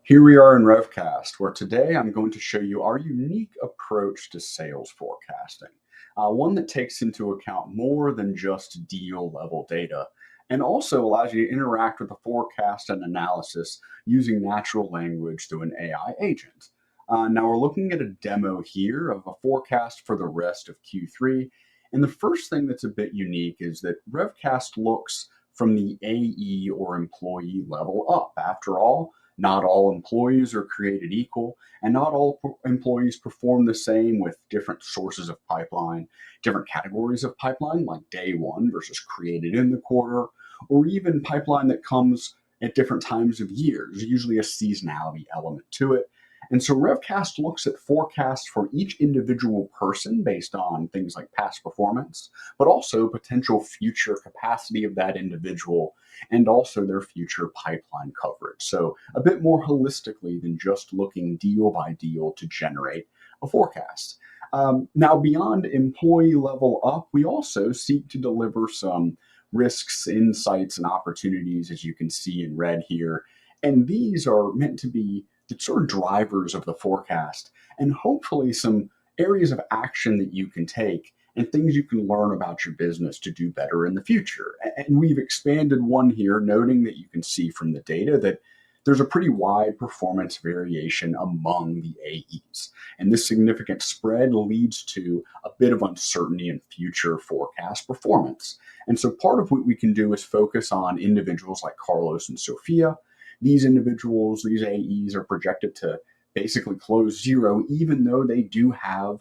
Here we are in Revcast, where today I'm going to show you our unique approach to sales forecasting, one that takes into account more than just deal level data and also allows you to interact with the forecast and analysis using natural language through an AI agent. Now we're looking at a demo here of a forecast for the rest of Q3. And the first thing that's a bit unique is that Revcast looks from the AE or employee level up. After all, not all employees are created equal, and not all employees perform the same with different sources of pipeline, different categories of pipeline, like day one versus created in the quarter, or even pipeline that comes at different times of years, usually a seasonality element to it. And so Revcast looks at forecasts for each individual person based on things like past performance, but also potential future capacity of that individual and also their future pipeline coverage. So a bit more holistically than just looking deal by deal to generate a forecast. Now, beyond employee level up, we also seek to deliver some risks, insights, and opportunities, as you can see in red here. And these are meant to be the sort of drivers of the forecast and hopefully some areas of action that you can take and things you can learn about your business to do better in the future. And we've expanded one here, noting that you can see from the data that there's a pretty wide performance variation among the AEs. And this significant spread leads to a bit of uncertainty in future forecast performance. And so part of what we can do is focus on individuals like Carlos and Sophia. These individuals, these AEs, are projected to basically close zero, even though they do have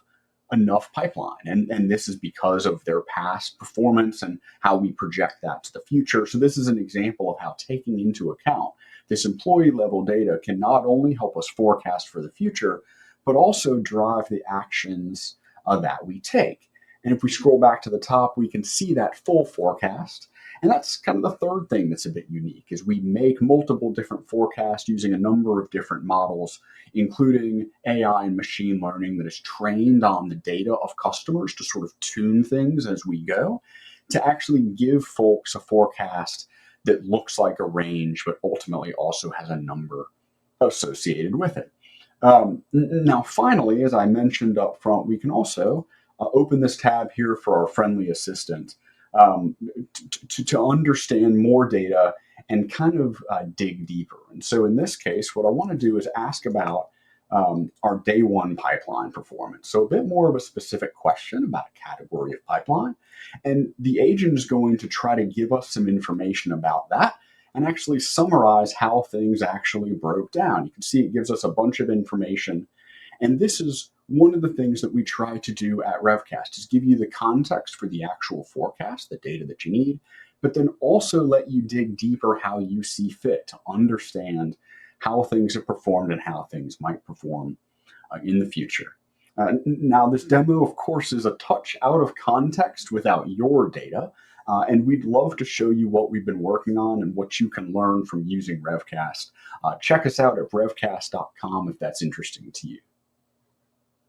enough pipeline. And this is because of their past performance and how we project that to the future. So this is an example of how taking into account this employee level data can not only help us forecast for the future, but also drive the actions that we take. And if we scroll back to the top, we can see that full forecast. And that's kind of the third thing that's a bit unique is we make multiple different forecasts using a number of different models, including AI and machine learning that is trained on the data of customers to sort of tune things as we go to actually give folks a forecast that looks like a range, but ultimately also has a number associated with it. Now, finally, as I mentioned up front, we can also open this tab here for our friendly assistant um, to understand more data and kind of dig deeper. And so in this case, what I want to do is ask about our day one pipeline performance. So a bit more of a specific question about a category of pipeline. And the agent is going to try to give us some information about that and actually summarize how things actually broke down. You can see it gives us a bunch of information. And this is one of the things that we try to do at Revcast is give you the context for the actual forecast, the data that you need, but then also let you dig deeper how you see fit to understand how things have performed and how things might perform in the future. Now, this demo, of course, is a touch out of context without your data, and we'd love to show you what we've been working on and what you can learn from using Revcast. Check us out at revcast.com if that's interesting to you.